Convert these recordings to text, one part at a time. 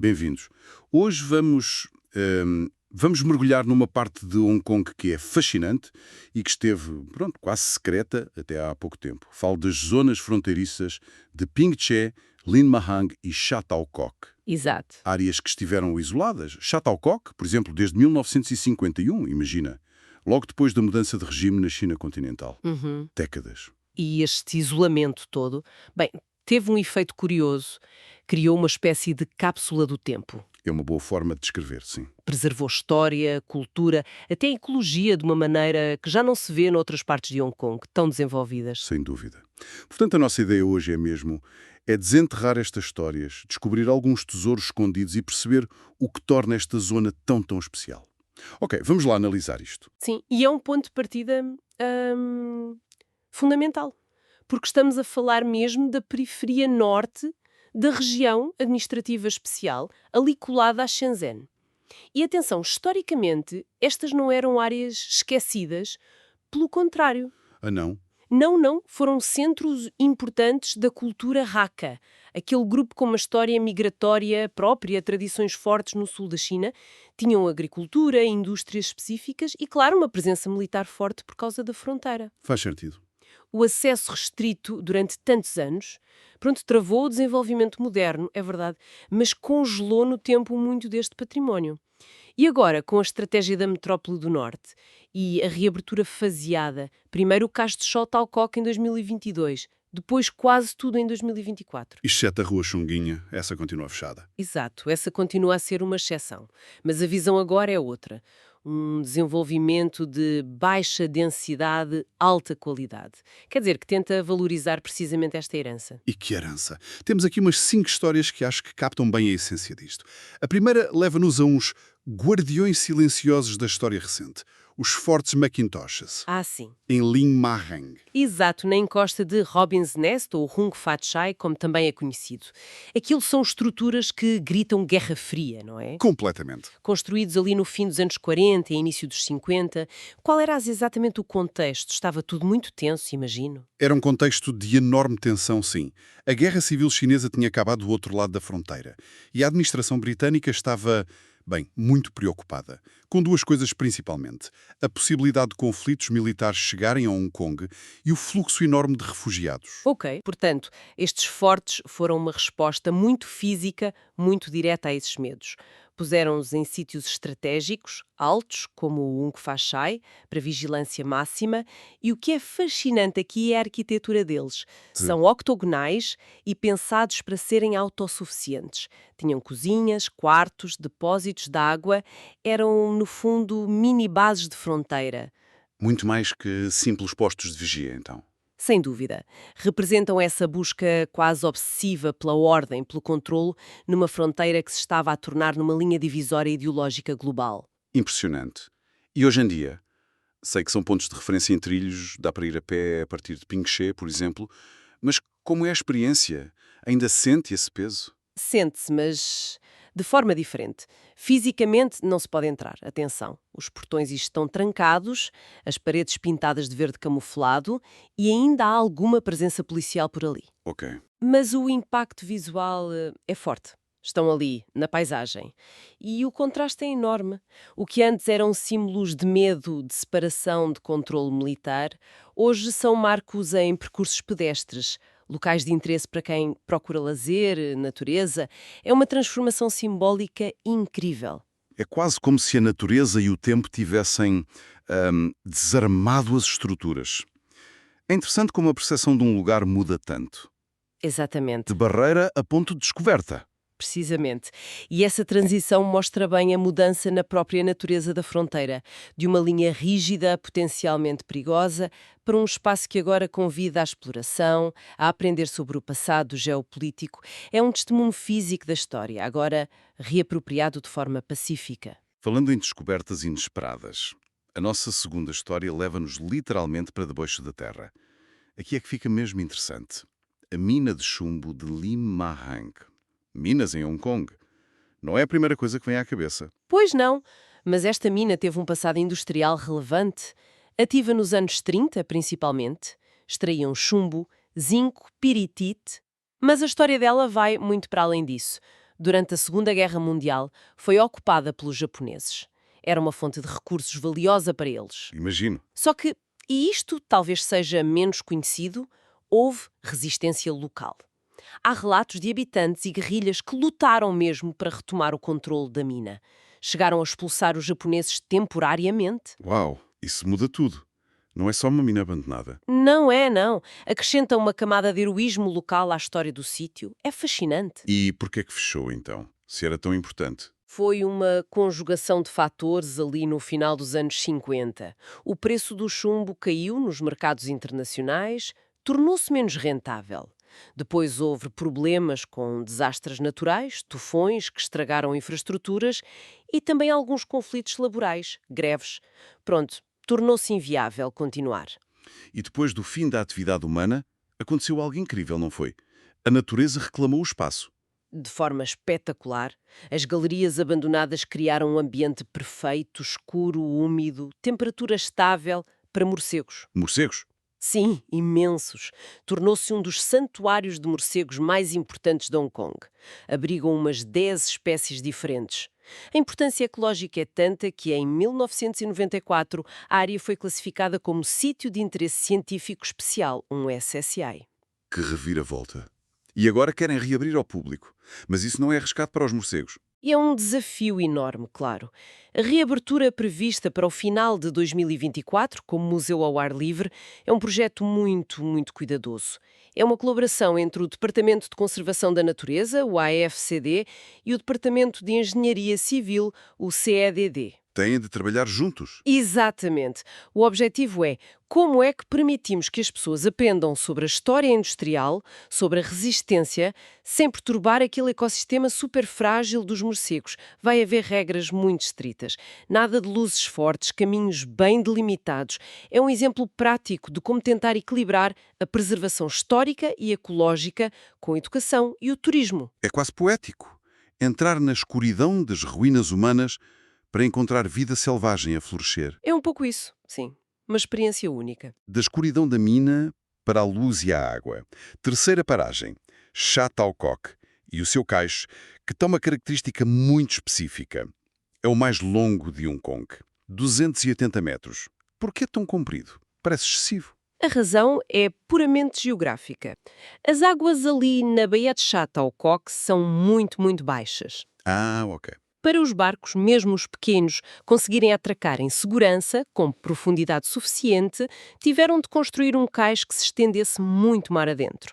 Bem-vindos. Hoje vamos mergulhar numa parte de Hong Kong que é fascinante e que esteve, pronto, quase secreta até há pouco tempo. Falo das zonas fronteiriças de Ping Che, Lin Mahang e Sha Tau Kok. Exato. Áreas que estiveram isoladas. Sha Tau Kok, por exemplo, desde 1951, imagina. Logo depois da mudança de regime na China continental. Décadas. E este isolamento todo, bem, teve um efeito curioso. Criou uma espécie de cápsula do tempo. É uma boa forma de descrever, sim. Preservou história, cultura, até ecologia de uma maneira que já não se vê noutras partes de Hong Kong, tão desenvolvidas. Sem dúvida. Portanto, a nossa ideia hoje é desenterrar estas histórias, descobrir alguns tesouros escondidos e perceber o que torna esta zona tão especial. Ok, vamos lá analisar isto. Sim, e é um ponto de partida fundamental, porque estamos a falar mesmo da periferia norte da região administrativa especial, ali colada a Shenzhen. E atenção, historicamente, estas não eram áreas esquecidas, pelo contrário. Ah, não? Não, foram centros importantes da cultura Hakka, aquele grupo com uma história migratória própria, tradições fortes no sul da China, tinham agricultura, indústrias específicas e, claro, uma presença militar forte por causa da fronteira. Faz sentido. O acesso restrito durante tantos anos, travou o desenvolvimento moderno, é verdade, mas congelou no tempo muito deste património. E agora, com a estratégia da metrópole do Norte e a reabertura faseada, primeiro o cais de Sha Tau Kok em 2022, depois quase tudo em 2024. Exceto a Rua Chunguinha, essa continua fechada. Exato, essa continua a ser uma exceção. Mas a visão agora é outra. Um desenvolvimento de baixa densidade, alta qualidade. Quer dizer, que tenta valorizar precisamente esta herança. E que herança! Temos aqui umas 5 histórias que acho que captam bem a essência disto. A primeira leva-nos a uns guardiões silenciosos da história recente. Os Fortes Macintoshes, Ah, sim. em Lin Mahang. Exato, na encosta de Robin's Nest, ou Hung Fat Chai, como também é conhecido. Aquilo são estruturas que gritam Guerra Fria, não é? Completamente. Construídos ali no fim dos anos 40 e início dos 50. Qual era exatamente o contexto? Estava tudo muito tenso, imagino. Era um contexto de enorme tensão, sim. A Guerra Civil Chinesa tinha acabado do outro lado da fronteira. E a administração britânica estava, bem, muito preocupada. Com duas coisas principalmente. A possibilidade de conflitos militares chegarem a Hong Kong e o fluxo enorme de refugiados. Ok, portanto, estes fortes foram uma resposta muito física, muito direta a esses medos. Puseram-os em sítios estratégicos, altos, como o Ung Fa Chai, para vigilância máxima, e o que é fascinante aqui é a arquitetura deles. São octogonais e pensados para serem autossuficientes. Tinham cozinhas, quartos, depósitos de água, eram, no fundo, mini-bases de fronteira. Muito mais que simples postos de vigia, então. Sem dúvida. Representam essa busca quase obsessiva pela ordem, pelo controle, numa fronteira que se estava a tornar numa linha divisória ideológica global. Impressionante. E hoje em dia? Sei que são pontos de referência em trilhos, dá para ir a pé a partir de Ping She, por exemplo, mas como é a experiência? Ainda sente esse peso? Sente-se, mas de forma diferente. Fisicamente não se pode entrar, atenção. Os portões estão trancados, as paredes pintadas de verde camuflado e ainda há alguma presença policial por ali. Ok. Mas o impacto visual é forte. Estão ali, na paisagem. E o contraste é enorme. O que antes eram símbolos de medo, de separação, de controle militar, hoje são marcos em percursos pedestres, locais de interesse para quem procura lazer, natureza. É uma transformação simbólica incrível. É quase como se a natureza e o tempo tivessem desarmado as estruturas. É interessante como a percepção de um lugar muda tanto. Exatamente. De barreira a ponto de descoberta. Precisamente. E essa transição mostra bem a mudança na própria natureza da fronteira, de uma linha rígida, potencialmente perigosa, para um espaço que agora convida à exploração, a aprender sobre o passado geopolítico. É um testemunho físico da história, agora reapropriado de forma pacífica. Falando em descobertas inesperadas, a nossa segunda história leva-nos literalmente para debaixo da terra. Aqui é que fica mesmo interessante. A mina de chumbo de Lin Mahang. Minas em Hong Kong. Não é a primeira coisa que vem à cabeça. Pois não, mas esta mina teve um passado industrial relevante, ativa nos anos 30, principalmente. Extraíam chumbo, zinco, piritite, mas a história dela vai muito para além disso. Durante a Segunda Guerra Mundial, foi ocupada pelos japoneses. Era uma fonte de recursos valiosa para eles. Imagino. Só que, e isto talvez seja menos conhecido, houve resistência local. Há relatos de habitantes e guerrilhas que lutaram mesmo para retomar o controle da mina. Chegaram a expulsar os japoneses temporariamente. Uau, isso muda tudo. Não é só uma mina abandonada. Não é, não. Acrescenta uma camada de heroísmo local à história do sítio. É fascinante. E por que é que fechou, então? Se era tão importante? Foi uma conjugação de fatores ali no final dos anos 50. O preço do chumbo caiu nos mercados internacionais, tornou-se menos rentável. Depois houve problemas com desastres naturais, tufões que estragaram infraestruturas e também alguns conflitos laborais, greves. Pronto, tornou-se inviável continuar. E depois do fim da atividade humana, aconteceu algo incrível, não foi? A natureza reclamou o espaço. De forma espetacular, as galerias abandonadas criaram um ambiente perfeito, escuro, úmido, temperatura estável para morcegos. Morcegos? Sim, imensos. Tornou-se um dos santuários de morcegos mais importantes de Hong Kong. Abrigam umas 10 espécies diferentes. A importância ecológica é tanta que, em 1994, a área foi classificada como Sítio de Interesse Científico Especial, um SSI. Que reviravolta. E agora querem reabrir ao público. Mas isso não é arriscado para os morcegos. E é um desafio enorme, claro. A reabertura prevista para o final de 2024, como museu ao ar livre, é um projeto muito cuidadoso. É uma colaboração entre o Departamento de Conservação da Natureza, o AFCD, e o Departamento de Engenharia Civil, o CEDD. Têm de trabalhar juntos. Exatamente. O objetivo é como é que permitimos que as pessoas aprendam sobre a história industrial, sobre a resistência, sem perturbar aquele ecossistema super frágil dos morcegos. Vai haver regras muito estritas. Nada de luzes fortes, caminhos bem delimitados. É um exemplo prático de como tentar equilibrar a preservação histórica e ecológica com a educação e o turismo. É quase poético. Entrar na escuridão das ruínas humanas para encontrar vida selvagem a florescer. É um pouco isso, sim. Uma experiência única. Da escuridão da mina para a luz e a água. Terceira paragem, Sha Tau Kok e o seu cais, que tem uma característica muito específica. É o mais longo de Hong Kong, 280 metros. Por que é tão comprido? Parece excessivo. A razão é puramente geográfica. As águas ali na Baía de Sha Tau Kok são muito baixas. Ah, ok. Para os barcos, mesmo os pequenos, conseguirem atracar em segurança, com profundidade suficiente, tiveram de construir um cais que se estendesse muito mar adentro.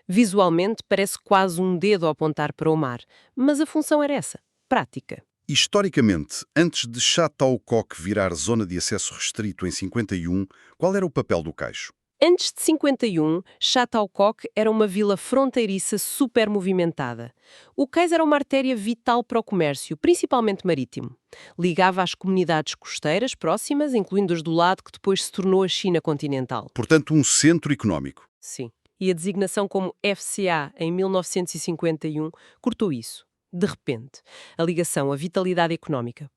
Visualmente, parece quase um dedo a apontar para o mar, mas a função era essa, prática. Historicamente, antes de Sha Tau Kok virar zona de acesso restrito em 51, qual era o papel do cais? Antes de 51, Sha Tau Kok era uma vila fronteiriça super movimentada. O cais era uma artéria vital para o comércio, principalmente marítimo. Ligava às comunidades costeiras próximas, incluindo as do lado que depois se tornou a China continental. Portanto, um centro económico. Sim. E a designação como FCA em 1951 cortou isso. De repente, a ligação à vitalidade económica.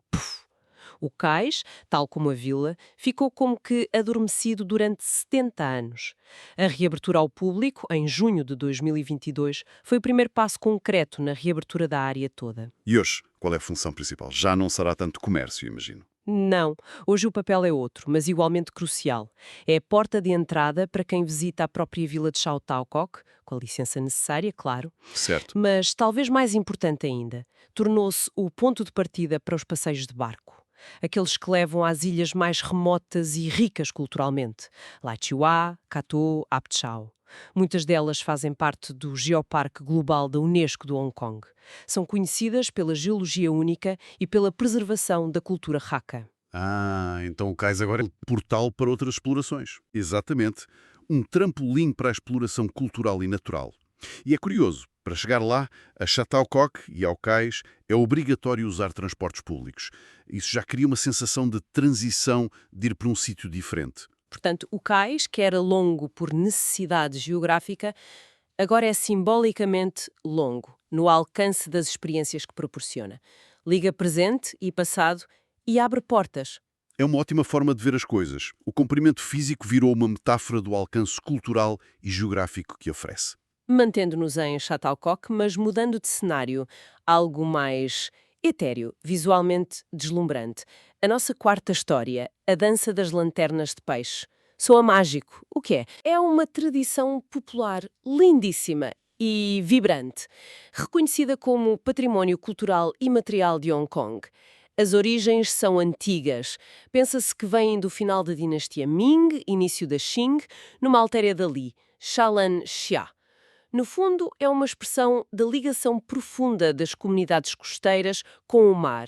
O cais, tal como a vila, ficou como que adormecido durante 70 anos. A reabertura ao público, em junho de 2022, foi o primeiro passo concreto na reabertura da área toda. E hoje, qual é a função principal? Já não será tanto comércio, imagino. Não, hoje o papel é outro, mas igualmente crucial. É a porta de entrada para quem visita a própria vila de Sha Tau Kok, com a licença necessária, claro. Certo. Mas, talvez mais importante ainda, tornou-se o ponto de partida para os passeios de barco. Aqueles que levam às ilhas mais remotas e ricas culturalmente. Lai Chihuahua, Katou, Aptchao. Muitas delas fazem parte do Geoparque Global da Unesco de Hong Kong. São conhecidas pela geologia única e pela preservação da cultura Hakka. Ah, então o cais agora é um portal para outras explorações. Exatamente. Um trampolim para a exploração cultural e natural. E é curioso, para chegar lá, a Sha Tau Kok e ao cais é obrigatório usar transportes públicos. Isso já cria uma sensação de transição, de ir para um sítio diferente. Portanto, o cais, que era longo por necessidade geográfica, agora é simbolicamente longo, no alcance das experiências que proporciona. Liga presente e passado e abre portas. É uma ótima forma de ver as coisas. O comprimento físico virou uma metáfora do alcance cultural e geográfico que oferece. Mantendo-nos em Chatalcoq, mas mudando de cenário, algo mais etéreo, visualmente deslumbrante. A nossa quarta história, a Dança das Lanternas de Peixe. Soa mágico. O que é? É uma tradição popular lindíssima e vibrante, reconhecida como Património Cultural Imaterial de Hong Kong. As origens são antigas. Pensa-se que vêm do final da dinastia Ming, início da Qing, numa altéria dali, Shalan Xia. No fundo, é uma expressão da ligação profunda das comunidades costeiras com o mar.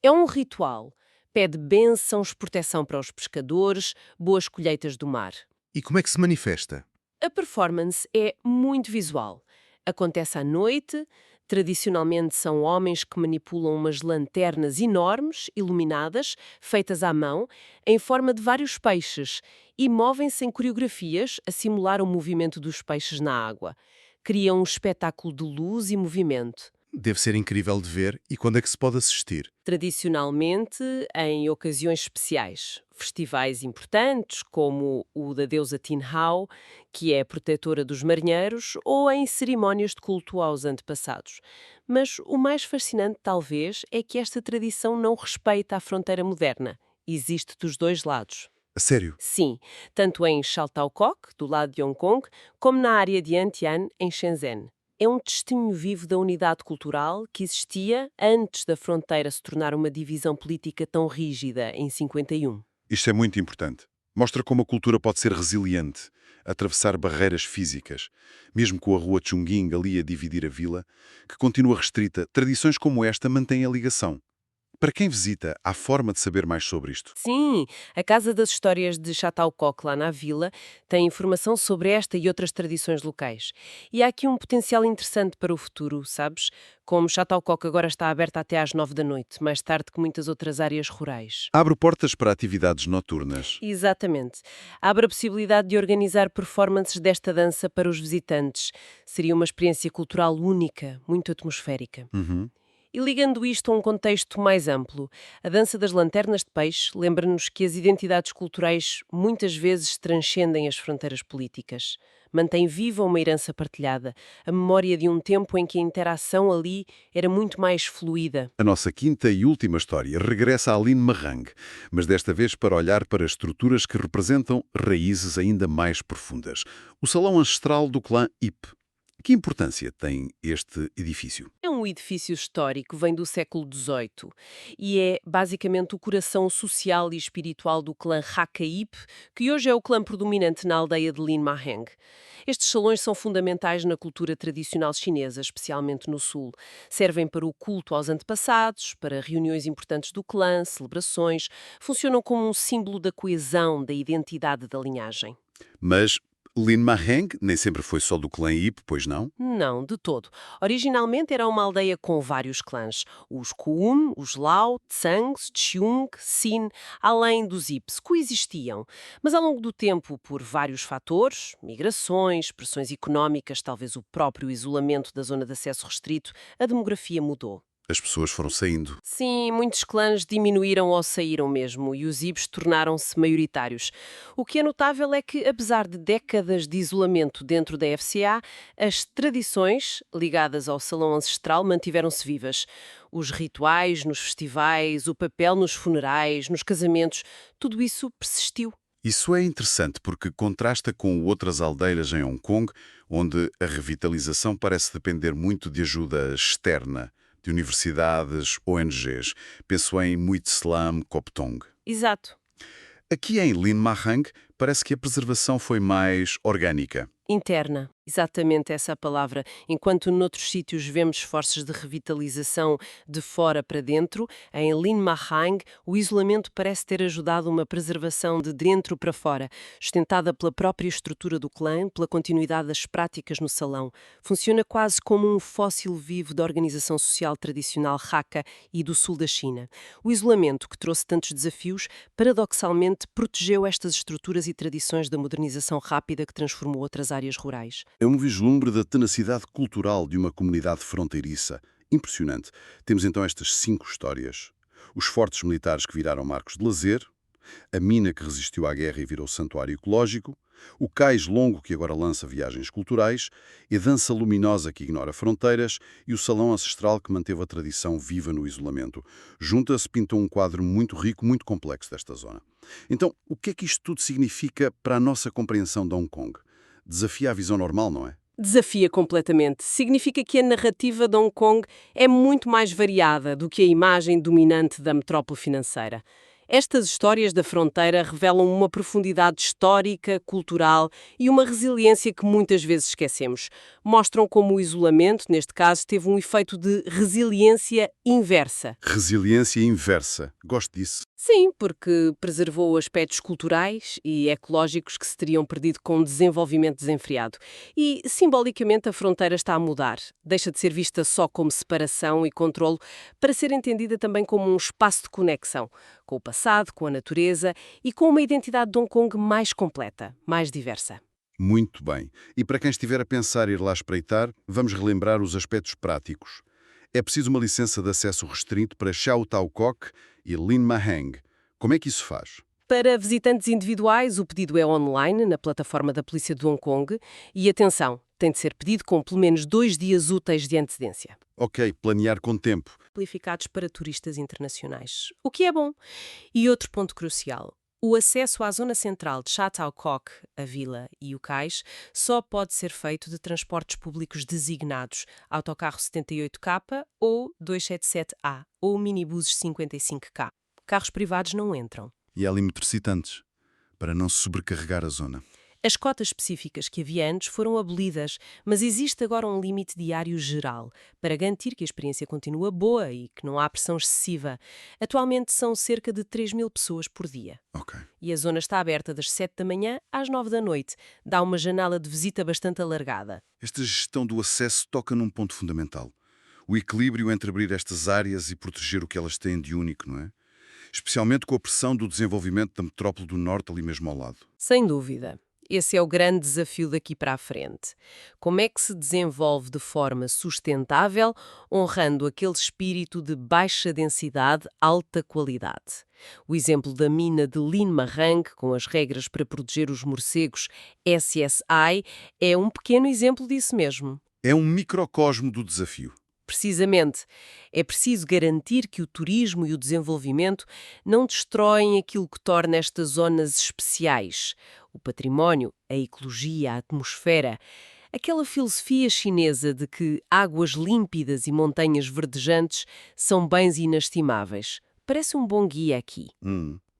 É um ritual. Pede bênçãos, proteção para os pescadores, boas colheitas do mar. E como é que se manifesta? A performance é muito visual. Acontece à noite, tradicionalmente são homens que manipulam umas lanternas enormes, iluminadas, feitas à mão, em forma de vários peixes, e movem-se em coreografias a simular o movimento dos peixes na água. Criam um espetáculo de luz e movimento. Deve ser incrível de ver e quando é que se pode assistir? Tradicionalmente, em ocasiões especiais, festivais importantes, como o da deusa Tin Hau, que é protetora dos marinheiros, ou em cerimónias de culto aos antepassados. Mas o mais fascinante, talvez, é que esta tradição não respeita a fronteira moderna. Existe dos dois lados. A sério? Sim, tanto em Chatalcoq, do lado de Hong Kong, como na área de Antian, em Shenzhen. É um testemunho vivo da unidade cultural que existia antes da fronteira se tornar uma divisão política tão rígida em 51. Isto é muito importante. Mostra como a cultura pode ser resiliente, atravessar barreiras físicas, mesmo com a rua Chongqing ali a dividir a vila, que continua restrita. Tradições como esta mantêm a ligação. Para quem visita, há forma de saber mais sobre isto. Sim, a Casa das Histórias de Chatalcoq, lá na vila, tem informação sobre esta e outras tradições locais. E há aqui um potencial interessante para o futuro, sabes? Como Chatalcoq agora está aberta até às 9 da noite, mais tarde que muitas outras áreas rurais. Abre portas para atividades noturnas. Exatamente. Abre a possibilidade de organizar performances desta dança para os visitantes. Seria uma experiência cultural única, muito atmosférica. Uhum. E ligando isto a um contexto mais amplo, a dança das lanternas de peixe lembra-nos que as identidades culturais muitas vezes transcendem as fronteiras políticas. Mantém viva uma herança partilhada, a memória de um tempo em que a interação ali era muito mais fluida. A nossa quinta e última história regressa a Lin Marang, mas desta vez para olhar para estruturas que representam raízes ainda mais profundas. O salão ancestral do clã Ip. Que importância tem este edifício? É um edifício histórico, vem do século XVIII e é basicamente o coração social e espiritual do clã Hakka Ip, que hoje é o clã predominante na aldeia de Lin Maheng. Estes salões são fundamentais na cultura tradicional chinesa, especialmente no sul. Servem para o culto aos antepassados, para reuniões importantes do clã, celebrações. Funcionam como um símbolo da coesão, da identidade da linhagem. Mas Lin Maheng nem sempre foi só do clã Ip, pois não? Não, de todo. Originalmente era uma aldeia com vários clãs. Os Kuun, os Lao, Tsangs, Chiung, Sin, além dos Ips, coexistiam. Mas ao longo do tempo, por vários fatores, migrações, pressões económicas, talvez o próprio isolamento da zona de acesso restrito, a demografia mudou. As pessoas foram saindo. Sim, muitos clãs diminuíram ou saíram mesmo e os Ibs tornaram-se maioritários. O que é notável é que, apesar de décadas de isolamento dentro da FCA, as tradições ligadas ao salão ancestral mantiveram-se vivas. Os rituais nos festivais, o papel nos funerais, nos casamentos, tudo isso persistiu. Isso é interessante porque contrasta com outras aldeias em Hong Kong, onde a revitalização parece depender muito de ajuda externa, de universidades, ONGs. Penso em Muit Slam, Koptong. Exato. Aqui em Lin Mahang, parece que a preservação foi mais orgânica. Interna, exatamente essa a palavra. Enquanto noutros sítios vemos esforços de revitalização de fora para dentro, em Lin Mahang o isolamento parece ter ajudado uma preservação de dentro para fora, sustentada pela própria estrutura do clã, pela continuidade das práticas no salão. Funciona quase como um fóssil vivo da organização social tradicional Hakka e do sul da China. O isolamento, que trouxe tantos desafios, paradoxalmente protegeu estas estruturas e tradições da modernização rápida que transformou outras áreas rurais. É um vislumbre da tenacidade cultural de uma comunidade fronteiriça. Impressionante. Temos então estas 5 histórias. Os fortes militares que viraram marcos de lazer, A mina que resistiu à guerra e virou santuário ecológico, o cais longo que agora lança viagens culturais, a dança luminosa que ignora fronteiras e o salão ancestral que manteve a tradição viva no isolamento. Junta-se pintou um quadro muito rico, muito complexo desta zona. Então, o que é que isto tudo significa para a nossa compreensão de Hong Kong? Desafia a visão normal, não é? Desafia completamente. Significa que a narrativa de Hong Kong é muito mais variada do que a imagem dominante da metrópole financeira. Estas histórias da fronteira revelam uma profundidade histórica, cultural e uma resiliência que muitas vezes esquecemos. Mostram como o isolamento, neste caso, teve um efeito de resiliência inversa. Resiliência inversa. Gosto disso. Sim, porque preservou aspectos culturais e ecológicos que se teriam perdido com o desenvolvimento desenfreado. E, simbolicamente, a fronteira está a mudar. Deixa de ser vista só como separação e controlo para ser entendida também como um espaço de conexão com o passado, com a natureza e com uma identidade de Hong Kong mais completa, mais diversa. Muito bem. E para quem estiver a pensar ir lá espreitar, vamos relembrar os aspectos práticos. É preciso uma licença de acesso restrito para Xiao Tao Kok e Lin Mahang. Como é que isso faz? Para visitantes individuais, o pedido é online, na plataforma da Polícia de Hong Kong. E atenção, tem de ser pedido com pelo menos 2 dias úteis de antecedência. Ok, planear com tempo. Qualificados para turistas internacionais, o que é bom. E outro ponto crucial. O acesso à zona central de Sha Tao Kok, a vila e o cais, só pode ser feito de transportes públicos designados, autocarro 78K ou 277A, ou minibuses 55K. Carros privados não entram. E há ali metrocitantes, para não se sobrecarregar a zona. As cotas específicas que havia antes foram abolidas, mas existe agora um limite diário geral, para garantir que a experiência continua boa e que não há pressão excessiva. Atualmente são cerca de 3.000 pessoas por dia. Ok. E a zona está aberta das 7 da manhã às 9 da noite. Dá uma janela de visita bastante alargada. Esta gestão do acesso toca num ponto fundamental. O equilíbrio entre abrir estas áreas e proteger o que elas têm de único, não é? Especialmente com a pressão do desenvolvimento da metrópole do Norte ali mesmo ao lado. Sem dúvida. Esse é o grande desafio daqui para a frente. Como é que se desenvolve de forma sustentável, honrando aquele espírito de baixa densidade, alta qualidade? O exemplo da mina de Lin Marang, com as regras para proteger os morcegos SSI, é um pequeno exemplo disso mesmo. É um microcosmo do desafio. Precisamente, é preciso garantir que o turismo e o desenvolvimento não destroem aquilo que torna estas zonas especiais. O património, a ecologia, a atmosfera. Aquela filosofia chinesa de que águas límpidas e montanhas verdejantes são bens inestimáveis. Parece um bom guia aqui.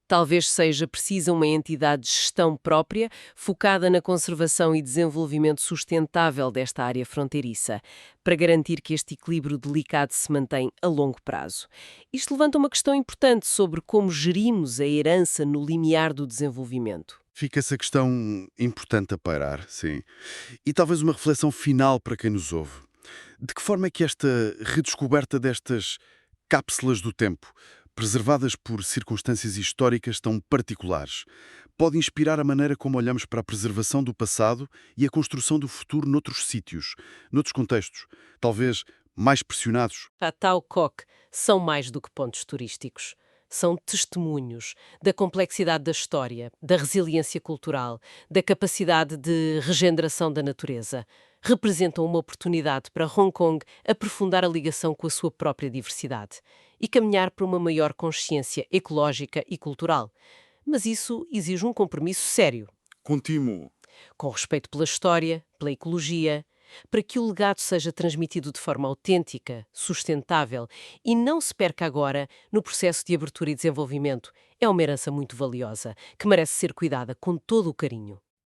Talvez seja precisa uma entidade de gestão própria, focada na conservação e desenvolvimento sustentável desta área fronteiriça, para garantir que este equilíbrio delicado se mantém a longo prazo. Isto levanta uma questão importante sobre como gerimos a herança no limiar do desenvolvimento. Fica essa questão importante a pairar, sim. E talvez uma reflexão final para quem nos ouve. De que forma é que esta redescoberta destas cápsulas do tempo, preservadas por circunstâncias históricas tão particulares, pode inspirar a maneira como olhamos para a preservação do passado e a construção do futuro noutros sítios, noutros contextos, talvez mais pressionados? A Tao Kok são mais do que pontos turísticos. São testemunhos da complexidade da história, da resiliência cultural, da capacidade de regeneração da natureza. Representam uma oportunidade para Hong Kong aprofundar a ligação com a sua própria diversidade e caminhar para uma maior consciência ecológica e cultural. Mas isso exige um compromisso sério, Contínuo. com respeito pela história, pela ecologia, para que o legado seja transmitido de forma autêntica, sustentável e não se perca agora no processo de abertura e desenvolvimento. É uma herança muito valiosa, que merece ser cuidada com todo o carinho.